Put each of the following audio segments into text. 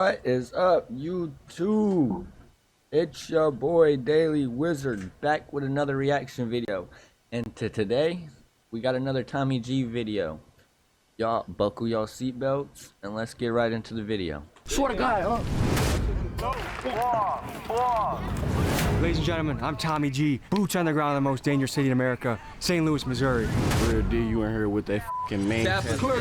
What is up, YouTube? It's your boy Daily Wizard back with another reaction video. And today, we got another Tommy G video. Y'all buckle y'all seatbelts and let's get right into the video. Swear to God, Ladies and gentlemen, I'm Tommy G. Boots on the ground in the most dangerous city in America, St. Louis, Missouri. Real D, you in here with that f***ing man. For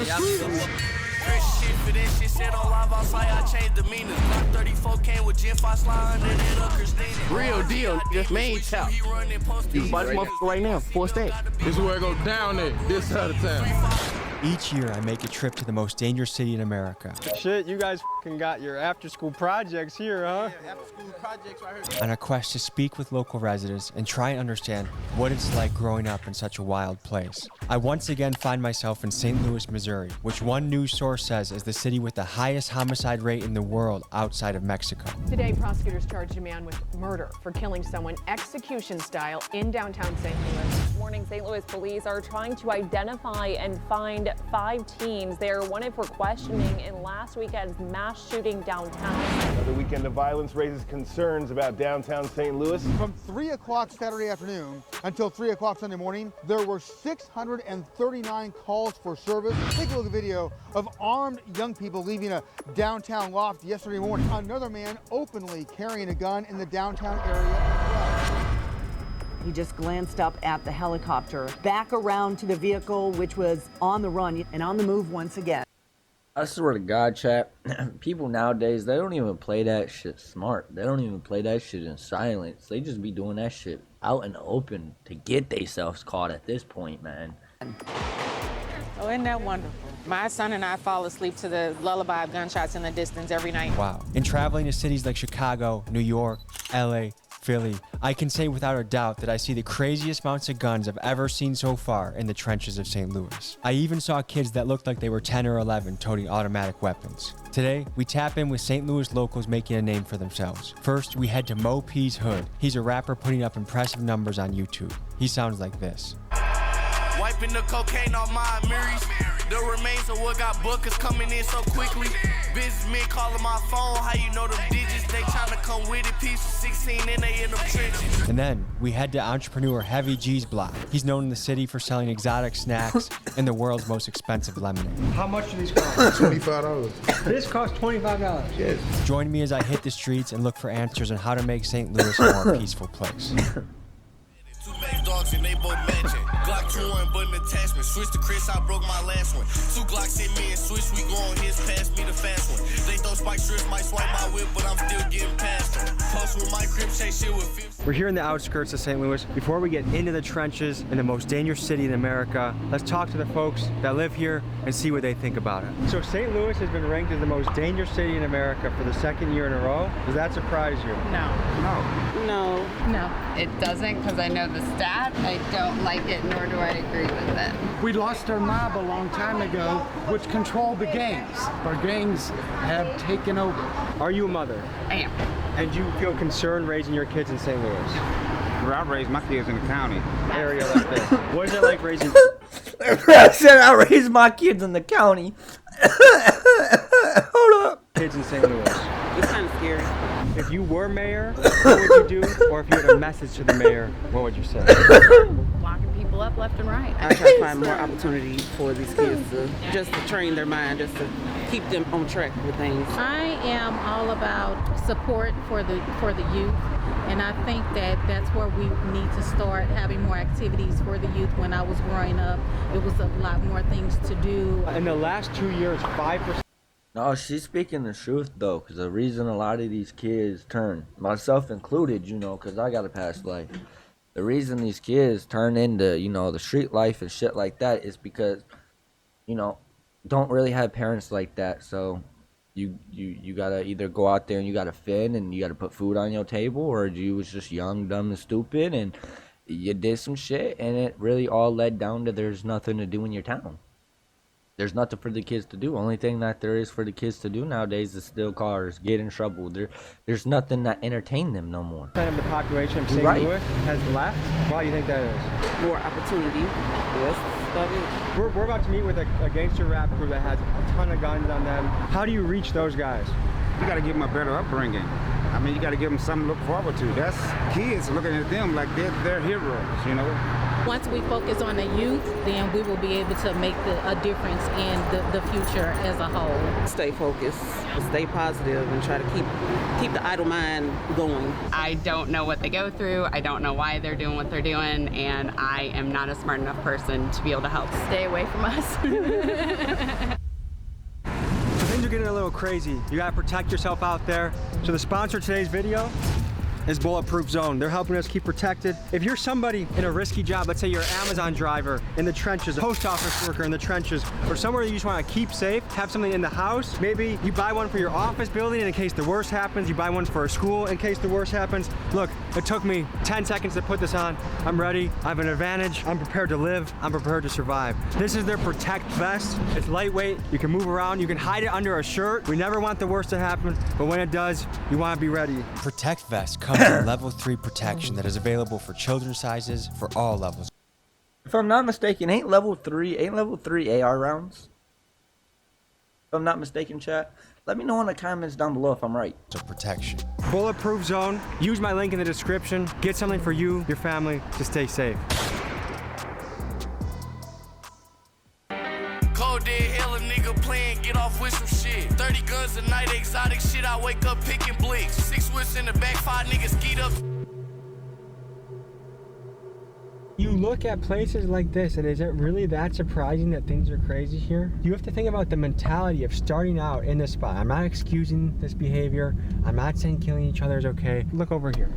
that shit said on live outside, I changed demeanor. Glock 34 came with Gen 5 slide under that Christina. Real deal, just main chop. You can buy this motherfucker right now, 4 stacks. This is where it go down at, this side of town. Each year, I make a trip to the most dangerous city in America. Shit, you guys f***ing got your after-school projects here, huh? Yeah, after-school projects right here. On a quest to speak with local residents and try and understand what it's like growing up in such a wild place. I once again find myself in St. Louis, Missouri, which one news source says is the city with the highest homicide rate in the world outside of Mexico. Today, prosecutors charged a man with murder for killing someone execution style in downtown St. Louis. This morning, St. Louis police are trying to identify and find 5 teens. They are wanted for questioning in last weekend's mass shooting downtown. Another weekend of violence raises concerns about downtown St. Louis. From 3 o'clock Saturday afternoon until 3 o'clock Sunday morning, there were 639 calls for service. Take a look at a video of armed young people leaving a downtown loft yesterday morning. Another man openly carrying a gun in the downtown area as well. He just glanced up at the helicopter, back around to the vehicle, which was on the run and on the move once again. I swear to God, chat, people nowadays, they don't even play that shit smart. They don't even play that shit in silence. They just be doing that shit out in the open to get themselves caught at this point, man. Oh, isn't that wonderful? My son and I fall asleep to the lullaby of gunshots in the distance every night. Wow. In traveling to cities like Chicago, New York, LA, Philly, I can say without a doubt that I see the craziest amounts of guns I've ever seen so far in the trenches of St. Louis. I even saw kids that looked like they were 10 or 11 toting automatic weapons. Today, we tap in with St. Louis locals making a name for themselves. First, we head to Mo P's Hood. He's a rapper putting up impressive numbers on YouTube. He sounds like this. Wiping the cocaine off my mirrors. The remains of what got booked is coming in so quickly. Businessmen calling my phone, how you know them digits? They trying to come with it, piece of 16 and they in them trenches. And then we head to entrepreneur Heavy G's block. He's known in the city for selling exotic snacks and the world's most expensive lemonade. How much do these cost? $25. This costs $25. Yes. Join me as I hit the streets and look for answers on how to make St. Louis a more peaceful place. 2 main dogs and they both matching. Glock 2 and button attachment. Switch to Chris, I broke my last one. 2 Glocks hit me and switch, we go on his, pass me the fast one. They throw spike strips, might swipe my whip, but I'm still getting past them. Post with my crib, shake shit with 50. We're here in the outskirts of St. Louis. Before we get into the trenches in the most dangerous city in America, let's talk to the folks that live here and see what they think about it. So St. Louis has been ranked as the most dangerous city in America for the 2nd year in a row. Does that surprise you? No. No. No. It doesn't, because I know the stat. I don't like it, nor do I agree with it. We lost our mob a long time ago, which controlled the gangs. Our gangs have taken over. Are you a mother? I am. And do you feel concerned raising your kids in St. Louis? Well, I raised my kids in the county. Area like this. What is it like raising? I said I raised my kids in the county. Hold up. Kids in St. Louis. It's kind of scary. If you were mayor, what would you do? Or if you had a message to the mayor, what would you say? Locking people up left and right. I try to find more opportunity for these kids to just to train their mind, just to keep them on track with things. I am all about support for the youth, and I think that that's where we need to start having more activities for the youth. When I was growing up, it was a lot more things to do. In the last 2 years, 5%. No, she's speaking the truth, though, because the reason a lot of these kids turn, myself included, you know, because I got a past life, the reason these kids turn into, you know, the street life and shit like that is because, you know, don't really have parents like that, so you gotta either go out there and you gotta fend and you gotta put food on your table, or you was just young, dumb, and stupid, and you did some shit, and it really all led down to there's nothing to do in your town. There's nothing for the kids to do. Only thing that there is for the kids to do nowadays is steal cars, get in trouble. There's nothing that entertain them no more. Percent of the population of St. Louis has left. Why do you think that is? More opportunity. Yes, that is. We're about to meet with a gangster rap crew that has a ton of guns on them. How do you reach those guys? You got to give them a better upbringing. I mean, you got to give them something to look forward to. That's kids looking at them like they're heroes, you know? Once we focus on the youth, then we will be able to make a difference in the future as a whole. Stay focused, stay positive, and try to keep the idle mind going. I don't know what they go through. I don't know why they're doing what they're doing, and I am not a smart enough person to be able to help. Stay away from us. So things are getting a little crazy. You gotta protect yourself out there. So the sponsor of today's video is Bulletproof Zone. They're helping us keep protected. If you're somebody in a risky job, let's say you're an Amazon driver in the trenches, a post office worker in the trenches, or somewhere you just want to keep safe, have something in the house. Maybe you buy one for your office building in case the worst happens. You buy one for a school in case the worst happens. Look, it took me 10 seconds to put this on. I'm ready. I have an advantage. I'm prepared to live. I'm prepared to survive. This is their Protect vest. It's lightweight. You can move around. You can hide it under a shirt. We never want the worst to happen, but when it does, you want to be ready. Protect vest comes with level 3 protection that is available for children's sizes for all levels. If I'm not mistaken, ain't level 3 AR rounds? If I'm not mistaken, chat. Let me know in the comments down below if I'm right. So protection. Bulletproof Zone. Use my link in the description. Get something for you, your family, to stay safe. Cold dead hell, a nigga playing, get off with some shit. 30 guns a night, exotic shit, I wake up picking blicks. 6 whips in the back, 5 niggas skeet up. You look at places like this, and is it really that surprising that things are crazy here? You have to think about the mentality of starting out in this spot. I'm not excusing this behavior. I'm not saying killing each other is okay. Look over here.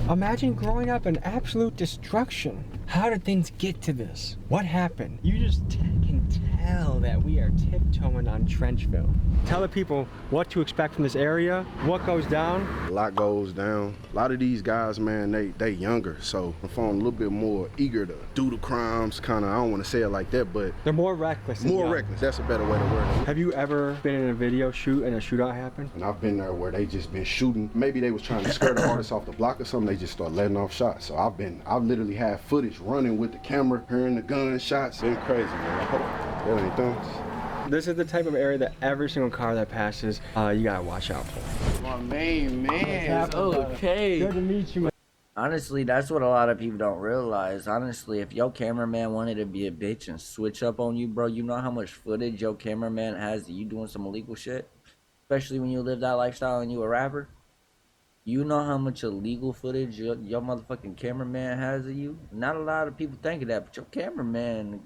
Imagine growing up in absolute destruction. How did things get to this? What happened? You just can tell that we are tiptoeing on Trenchville. Tell the people what to expect from this area, what goes down. A lot goes down. A lot of these guys, man, they younger, so I'm feeling a little bit more eager to do the crimes, kind of, I don't want to say it like that, but they're more reckless. More reckless, that's a better way to word it. Have you ever been in a video shoot and a shootout happened? And I've been there where they just been shooting. Maybe they was trying to scare the artist off the block or something, they just start letting off shots. So I've literally had footage running with the camera, hearing the gunshots. Been crazy, man. I hope that ain't thumbs. This is the type of area that every single car that passes, you gotta watch out for. My main man. Okay. Good to meet you, man. Honestly, that's what a lot of people don't realize. Honestly, if your cameraman wanted to be a bitch and switch up on you, bro, you know how much footage your cameraman has of you doing some illegal shit? Especially when you live that lifestyle and you a rapper. You know how much illegal footage your motherfucking cameraman has of you? Not a lot of people think of that, but your cameraman...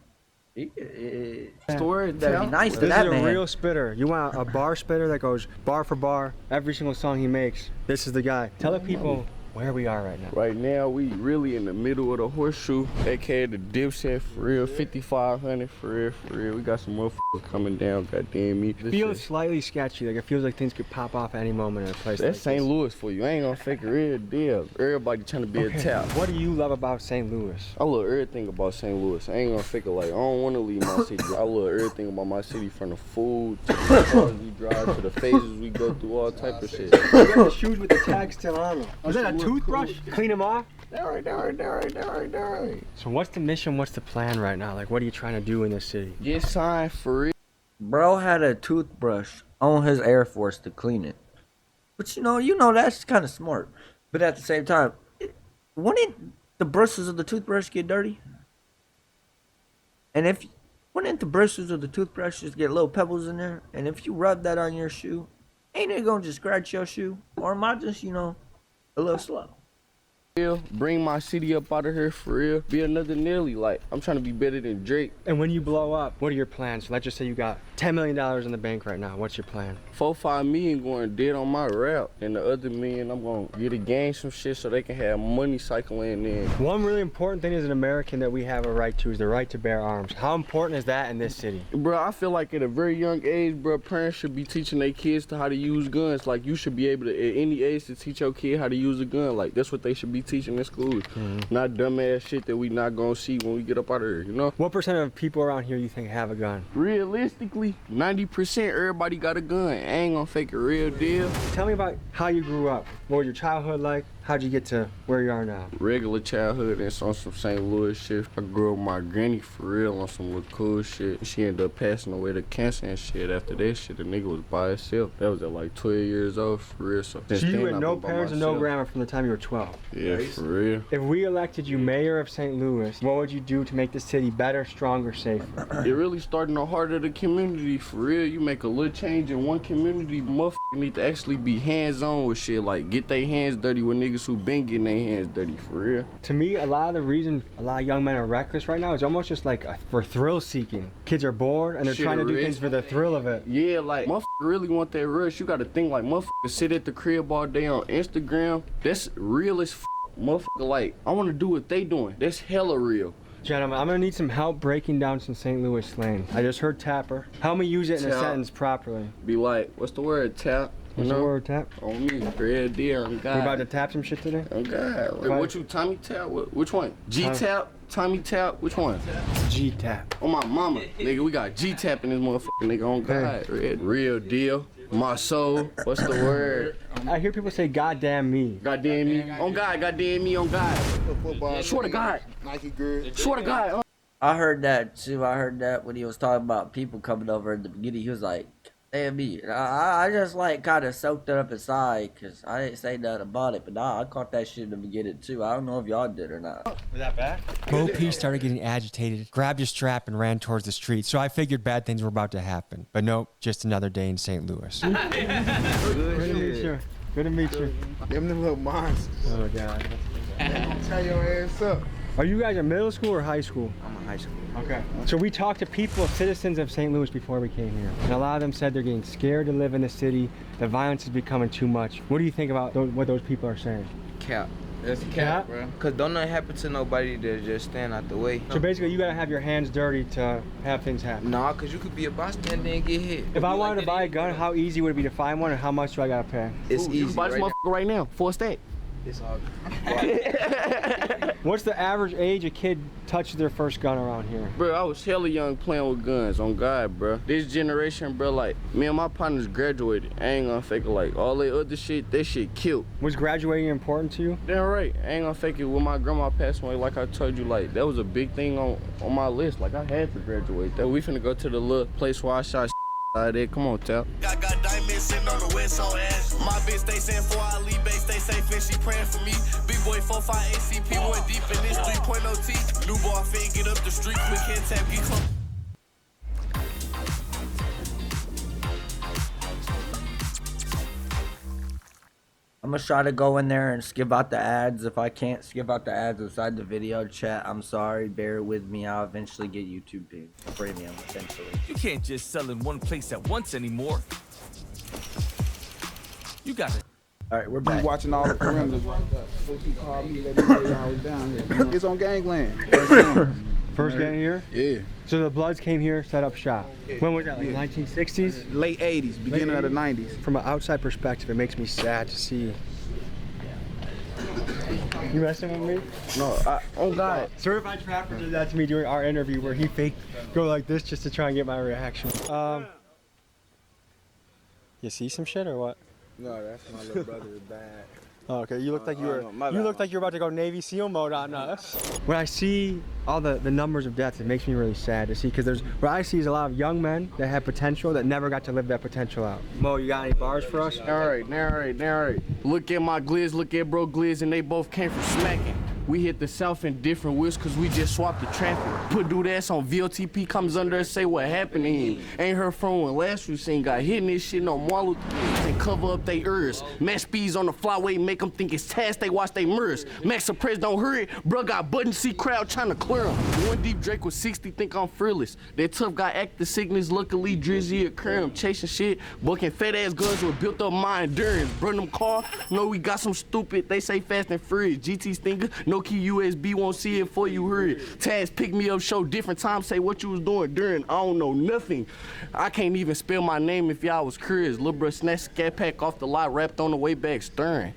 Story that'd be nice to this that is a man. real spitter. You want a bar spitter that goes bar for bar, every single song he makes. This is the guy. Tell the people where we are right now. Right now, we really in the middle of the horseshoe, aka the dipset for real, 5,500 for real. We got some motherfuckers coming down, goddamn me. It feels slightly sketchy, like it feels like things could pop off at any moment in a place That's like St. this. Louis for you. I ain't gonna fake a real deal. Everybody trying to be a tap. What do you love about St. Louis? I love everything about St. Louis. I ain't gonna fake it like, I don't wanna leave my city. I love everything about my city, from the food, to the cars we drive, to the phases we go through, all type of shit. You got the shoes with the tag still on them. Is that a toothbrush? Clean them off? All right. So what's the mission? What's the plan right now? Like, what are you trying to do in this city? Get signed for real. Bro had a toothbrush on his Air Force to clean it. But you know that's kind of smart. But at the same time, wouldn't the bristles of the toothbrush get dirty? And wouldn't the bristles of the toothbrush just get little pebbles in there? And if you rub that on your shoe, ain't it gonna just scratch your shoe? Or am I just, a little slow? Bring my city up out of here for real. Be another Nelly. Like, I'm trying to be better than Drake. And when you blow up, what are your plans? Let's just say you got $10 million in the bank right now. What's your plan? 4-5 million going dead on my rap. And the other million, I'm gonna get a gang some shit so they can have money cycling in. One really important thing as an American that we have a right to is the right to bear arms. How important is that in this city? Bro, I feel like at a very young age, bro, parents should be teaching their kids how to use guns. Like, you should be able to, at any age, to teach your kid how to use a gun. Like, that's what they should be teaching in school. Not dumbass shit that we not gonna see when we get up out of here, What percent of people around here you think have a gun? Realistically, 90% everybody got a gun. I ain't gonna fake a real deal. Tell me about how you grew up. What was your childhood like? How'd you get to where you are now? Regular childhood and on some St. Louis shit. I grew up with my granny for real on some little cool shit. She ended up passing away to cancer and shit. After that shit, the nigga was by himself. That was at like 12 years old for real. So you had no parents and no grandma from the time you were 12? Yeah, for real. If we elected you mayor of St. Louis, what would you do to make the city better, stronger, safer? It really started in the heart of the community for real. You make a little change in one community, motherfuckers need to actually be hands-on with shit. Like get their hands dirty with niggas who been getting their hands dirty for real. To me, a lot of the reason a lot of young men are reckless right now is almost just like for thrill seeking. Kids are bored and they're trying to do things for the thrill of it. Yeah, like motherfuckers really want that rush. You gotta think like motherfuckers sit at the crib all day on Instagram. That's real as motherfucker. Like I wanna do what they doing. That's hella real. Gentlemen, I'm gonna need some help breaking down some St. Louis slang. I just heard tapper. Help me use it in a sentence properly. Be like, what's the word, tap? What's the word, tap? On me, real deal, on God. We about to tap some shit today? On God. Wait, what you, Tommy tap? Which one? G-tap? Tommy tap? Which one? G-tap. On my mama. Nigga, we got G-tap in this motherfucker, nigga, on God. Real deal. My soul. What's the word? I hear people say goddamn me. Goddamn me. On God, goddamn me, on God. Swear to God. Nike girl. Swear to God. I heard that too. I heard that when he was talking about people coming over in the beginning. He was like, damn me. I just like kind of soaked it up inside because I didn't say nothing about it. But nah, I caught that shit in the beginning too. I don't know if y'all did or not. Was that bad? Bo P started getting agitated, grabbed his strap, and ran towards the street. So I figured bad things were about to happen. But nope, just another day in St. Louis. Good to meet you. Good to meet you. Them little monsters. Oh, God. Turn your ass up. Are you guys in middle school or high school? I'm in high school. Okay. So we talked to people, citizens of St. Louis before we came here. And a lot of them said they're getting scared to live in the city. The violence is becoming too much. What do you think about what those people are saying? Cap. That's cap, bro. Cause don't nothing happen to nobody to just stand out the way. So basically you gotta have your hands dirty to have things happen. Nah, cause you could be a bystander and get hit. If I wanted to buy a gun, how easy would it be to find one and how much do I gotta pay? It's easy. You can buy this motherfucker right now, for a stack. It's all What's the average age a kid touches their first gun around here? Bro, I was hella young playing with guns, on God, bro. This generation, bro, like, me and my partners graduated. I ain't gonna fake it, like, all that other shit, that shit killed. Was graduating important to you? Damn right. I ain't gonna fake it. When my grandma passed away, like I told you, like, that was a big thing on my list. Like, I had to graduate. That we finna go to the little place where I shot out there. Come on, Tap. I got diamonds sitting on the west on ass. My bitch stay saying for I leave base, stay safe and she praying for me. Big boy 4-5 ACP went deep in this 3.0 T. New ball fit, get up the street, quick hit tap, get close. I'm gonna try to go in there and skip out the ads. If I can't skip out the ads inside the video chat, I'm sorry. Bear with me. I'll eventually get YouTube Premium eventually. You can't just sell in one place at once anymore. You got it. All right, we're back. You watching all the perimeters right there. What you called me, let me tell you I was down here. It's on Gangland. First game here? Yeah. So the Bloods came here, set up shop. When was that, like 1960s? Late 80s, beginning of the 90s. From an outside perspective, it makes me sad to see. You messing with me? No, oh God. Certified Trapper did that to me during our interview where he faked go like this just to try and get my reaction. You see some shit or what? No, that's my little brother's bad. Oh, okay, you looked like you were looked like you were about to go Navy SEAL mode on us. When I see all the numbers of deaths, it makes me really sad to see because what I see is a lot of young men that have potential that never got to live that potential out. Mo, you got any bars for us? Narrate. Look at my glizz, look at bro glizz, and they both came from smacking. We hit the south in different wheels cause we just swapped the traffic. Put dude ass on VOTP, comes under and say what happened to him. Ain't heard from when last we seen got hit in this shit no more and cover up they ears. Max speeds on the flyway make them think it's task, they watch they mirrors. Max Surprise don't hurry, bro got button seat crowd trying to clear him. One deep Drake with 60 think I'm fearless. That tough guy act the sickness, luckily Drizzy occur him chasing shit. Bucking fat ass guns with built up my endurance. Burn them car, know we got some stupid, they say fast and furious. GT stinger, no key USB, won't see it before you heard it. Taz pick me up, show different times, say what you was doing during. I don't know nothing. I can't even spell my name if y'all was curious. Lil' bro snatched scat pack off the lot, wrapped on the way back, stirring.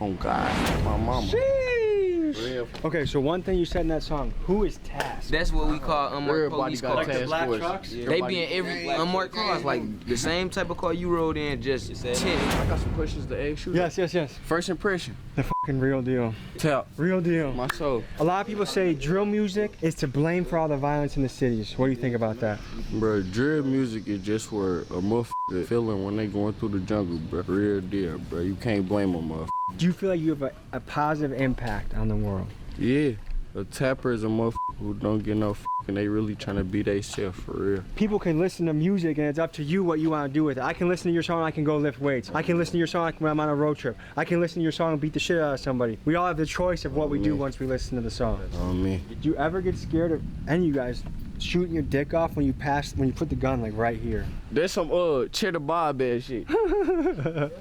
Oh God, my mama. Sheesh. English? Okay, so one thing you said in that song, who is Task? That's what we call unmarked Everybody police got cars. task the black force. trucks? They be in every unmarked cars, like the same type of car you rode in, just tinted. I got some questions to ask you. Yes. First impression. The fucking real deal. Tap. Real deal. My soul. A lot of people say drill music is to blame for all the violence in the cities. What do you think about that? Bro, drill music is just for a motherfucker feeling when they going through the jungle, bro. Real deal, bro. You can't blame them, motherfucker. Do you feel like you have a positive impact on the world? Yeah. A tapper is a motherfucker who don't get no and they really trying to be they self for real. People can listen to music and it's up to you what you want to do with it. I can listen to your song and I can go lift weights. I can listen to your song when I'm on a road trip. I can listen to your song and beat the shit out of somebody. We all have the choice of what we do once we listen to the song. On me. Do you ever get scared of any of you guys shooting your dick off when you put the gun like right here? There's some cheddar bob ass shit. Okay,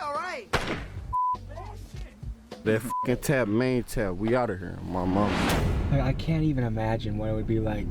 all right. That fucking tap, main tap, we out of here, my mama. Like, I can't even imagine what it would be like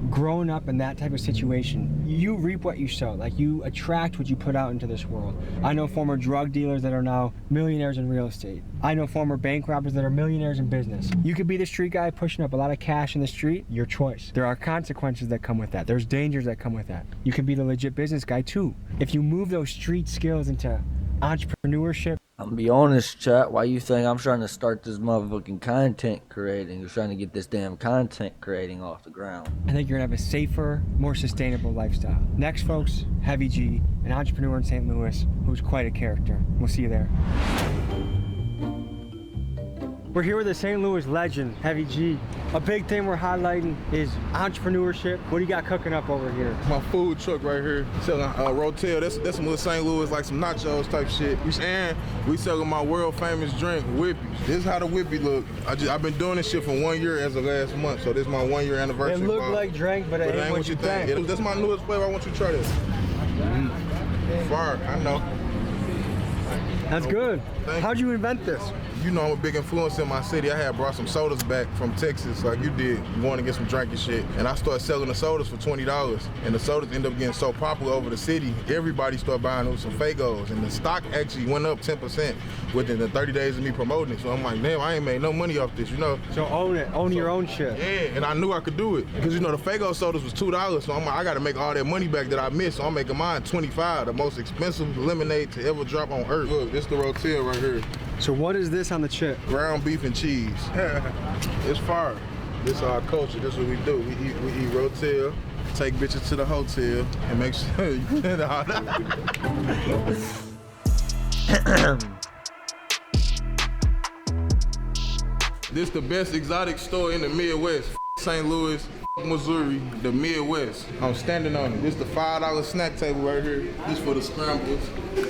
growing up in that type of situation. You reap what you sow. Like, you attract what you put out into this world. I know former drug dealers that are now millionaires in real estate. I know former bank robbers that are millionaires in business. You could be the street guy pushing up a lot of cash in the street, your choice. There are consequences that come with that. There's dangers that come with that. You can be the legit business guy too. If you move those street skills into entrepreneurship. I'm gonna be honest, chat. Why you think I'm trying to start this motherfucking content creating? You're trying to get this damn content creating off the ground. I think you're gonna have a safer, more sustainable lifestyle. Next, folks, Heavy G, an entrepreneur in St. Louis who's quite a character. We'll see you there. We're here with a St. Louis legend, Heavy G. A big thing we're highlighting is entrepreneurship. What do you got cooking up over here? My food truck right here, selling Rotel. That's some little St. Louis, like some nachos type shit. And we selling my world famous drink, Whippy. This is how the Whippy look. I've been doing this shit for 1 year as of last month, so this is my 1 year anniversary. It looked like drink, but it ain't what you think. That's my newest flavor. I want you to try this. Fire, I know. That's good. How'd you invent this? You know I'm a big influence in my city. I had brought some sodas back from Texas like you did. You want to get some drinking shit. And I started selling the sodas for $20. And the sodas ended up getting so popular over the city, everybody started buying them some Fagos. And the stock actually went up 10% within the 30 days of me promoting it. So I'm like, damn, I ain't made no money off this, you know? So own it, own your own shit. Yeah, and I knew I could do it. Because you know, the Fago sodas was $2. So I'm like, I gotta make all that money back that I missed. So I'm making mine $25, the most expensive lemonade to ever drop on earth. Look, this the Rotel right here. So what is this on the chip? Ground beef and cheese. It's fire. This is our culture. This is what we do. We eat Rotel, take bitches to the hotel, and make sure you This the best exotic store in the Midwest. St. Louis, Missouri, the Midwest. I'm standing on it. This the $5 snack table right here. This for the scrambles.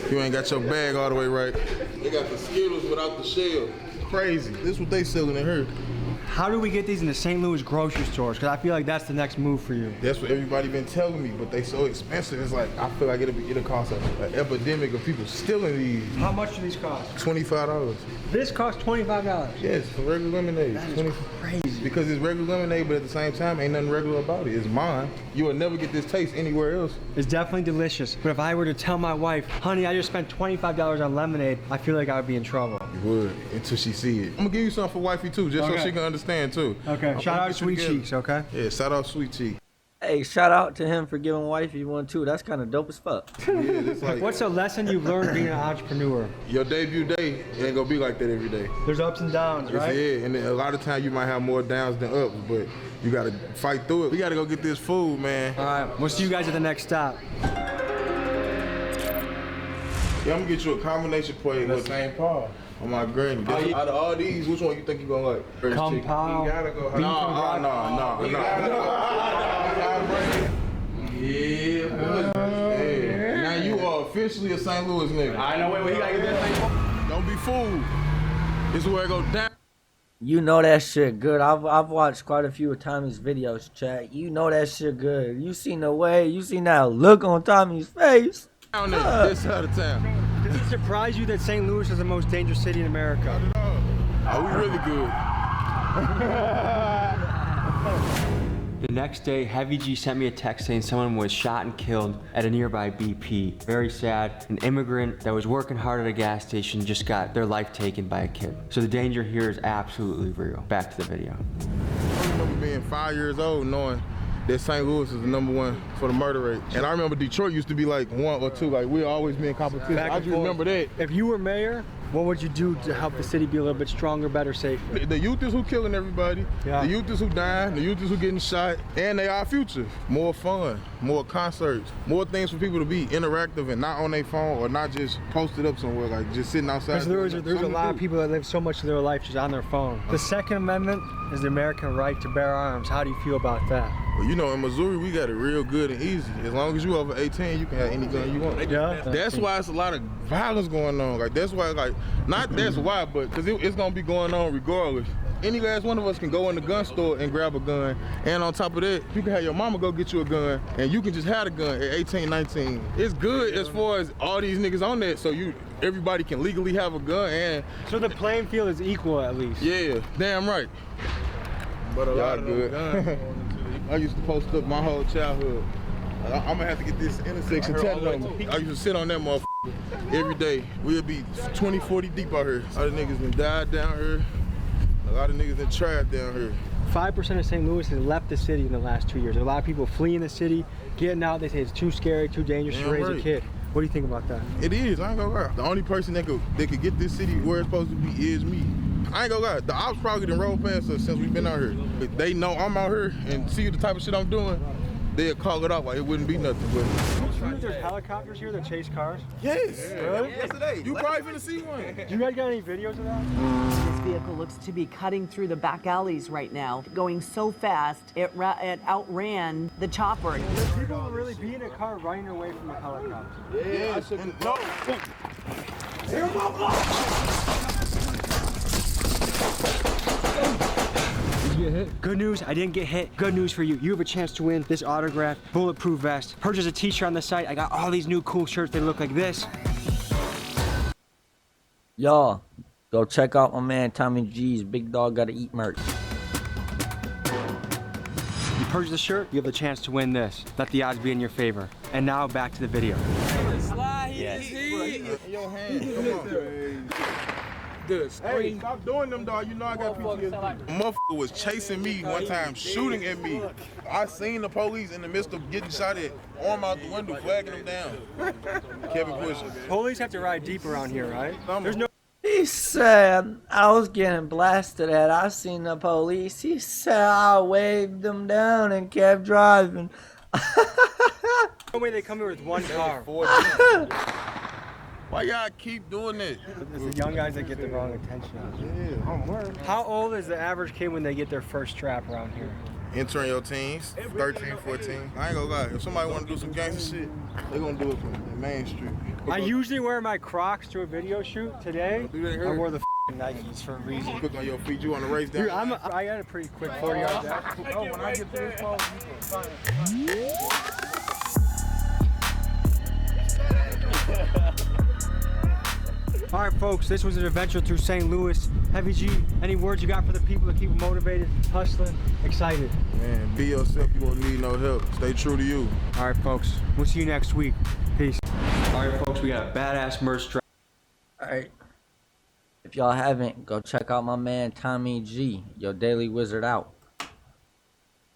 You ain't got your bag all the way right. They got the Skittles without the shell. Crazy. This what they selling in here. How do we get these in the St. Louis grocery stores? Because I feel like that's the next move for you. That's what everybody been telling me, but they so expensive. It's like, I feel like it'll cost an epidemic of people stealing these. How much do these cost? $25. This costs $25? Yes, for regular lemonade. That is crazy. Because it's regular lemonade, but at the same time, ain't nothing regular about it. It's mine. You will never get this taste anywhere else. It's definitely delicious, but if I were to tell my wife, honey, I just spent $25 on lemonade, I feel like I would be in trouble. You would, until she see it. I'm gonna give you something for wifey too, just so she can understand too. Okay, shout out Sweet Cheeks, okay? Yeah, shout out Sweet Cheeks. Hey, shout out to him for giving wifey one too. That's kind of dope as fuck. Yeah, it's like, what's a lesson you've learned being an entrepreneur? Your debut day ain't gonna be like that every day. There's ups and downs, right? Yeah, and a lot of times you might have more downs than ups, but you gotta fight through it. We gotta go get this food, man. All right, we'll see you guys at the next stop. Yeah, I'm gonna get you a combination plate with St. Paul on my granny. Out of all these, which one you think you gonna like? Compile. You gotta go. No. Yeah. Now you are officially a St. Louis nigga. I know. Wait, he gotta get that. Don't be fooled. This is where it go down. You know that shit good. I've watched quite a few of Tommy's videos, chat. You know that shit good. You seen the way, you seen that look on Tommy's face. Down there, this side of town. Does it surprise you that St. Louis is the most dangerous city in America? Not at all. Oh, we really good. The next day, Heavy G sent me a text saying someone was shot and killed at a nearby BP. Very sad. An immigrant that was working hard at a gas station just got their life taken by a kid. So the danger here is absolutely real. Back to the video. I remember being 5 years old knowing that St. Louis is the #1 for the murder rate. And I remember Detroit used to be like 1 or 2, like we'd always be in competition. I just remember that. If you were mayor, what would you do to help the city be a little bit stronger, better, safer? The youth is who killing everybody. Yeah. The youth is who dying. The youth is who getting shot. And they our future. More fun, more concerts, more things for people to be interactive and not on their phone or not just posted up somewhere, like just sitting outside. There's a lot of people that live so much of their life just on their phone. The Second Amendment is the American right to bear arms. How do you feel about that? Well, you know, in Missouri, we got it real good and easy. As long as you over 18, you can have any gun you want. Yeah. That's why it's a lot of violence going on. Like, that's why, like, not that's why, but because it's going to be going on regardless. Any last one of us can go in the gun store and grab a gun. And on top of that, you can have your mama go get you a gun, and you can just have a gun at 18, 19. It's good as far as all these niggas on that, so everybody can legally have a gun. And so the playing field is equal at least. Yeah, damn right. But a lot of good. I used to post up my whole childhood. I'm gonna have to get this intersection tatted on me. I used to sit on that motherfucker every day. We'll be 20, 40 deep out here. A lot of niggas done died down here. A lot of niggas done trapped down here. 5% of St. Louis has left the city in the last 2 years. A lot of people fleeing the city, getting out. They say it's too scary, too dangerous to raise a kid. What do you think about that? It is, I ain't gonna lie. The only person that could get this city where it's supposed to be is me. I ain't gonna lie, the ops probably done rolled past us since we've been out here. If they know I'm out here and see the type of shit I'm doing, they'll call it off like it wouldn't be nothing. But you know there's helicopters here that chase cars? Yes. Really? Yesterday. You probably finna see one. Do you guys got any videos of that? This vehicle looks to be cutting through the back alleys right now, going so fast it outran the chopper. There's people who really be in a car running away from a helicopter. Yeah. No. Did you get hit? Good news, I didn't get hit. Good news for you. You have a chance to win this autographed bulletproof vest. Purchase a t-shirt on the site. I got all these new cool shirts. They look like this. Y'all, go check out my man Tommy G's Big Dog Gotta Eat merch. You purchase the shirt, you have the chance to win this. Let the odds be in your favor. And now back to the video. Yes. Your hand. Come on. Hey, stop doing them, dog. You know I got PTSD. A motherfucker was chasing me one time, shooting at me. I seen the police in the midst of getting shot at, arm out the window, flagging them down. Kept it pushing. Police have to ride deep around here, right? There's no. He said I was getting blasted at. I seen the police. He said I waved them down and kept driving. No way they come here with one car. Why y'all keep doing that? It's the young guys that get the wrong attention. Yeah. How old is the average kid when they get their first strap around here? Entering your teens, 13, 14. I ain't gonna lie, if somebody wanna do some gangster shit, they gonna do it from the main street. I usually wear my Crocs to a video shoot. Today, I wore the Nikes for a reason. Put on your feet, you wanna race down? Dude, I got a pretty quick 40-yard dash. Oh, when I get to this pole, you can All right, folks, this was an adventure through St. Louis. Heavy G, any words you got for the people to keep them motivated, hustling, excited? Man, be yourself. You won't need no help. Stay true to you. All right, folks, we'll see you next week. Peace. All right, folks, we got a badass merch drop. All right. If y'all haven't, go check out my man Tommy G. Your Daily Wizard out.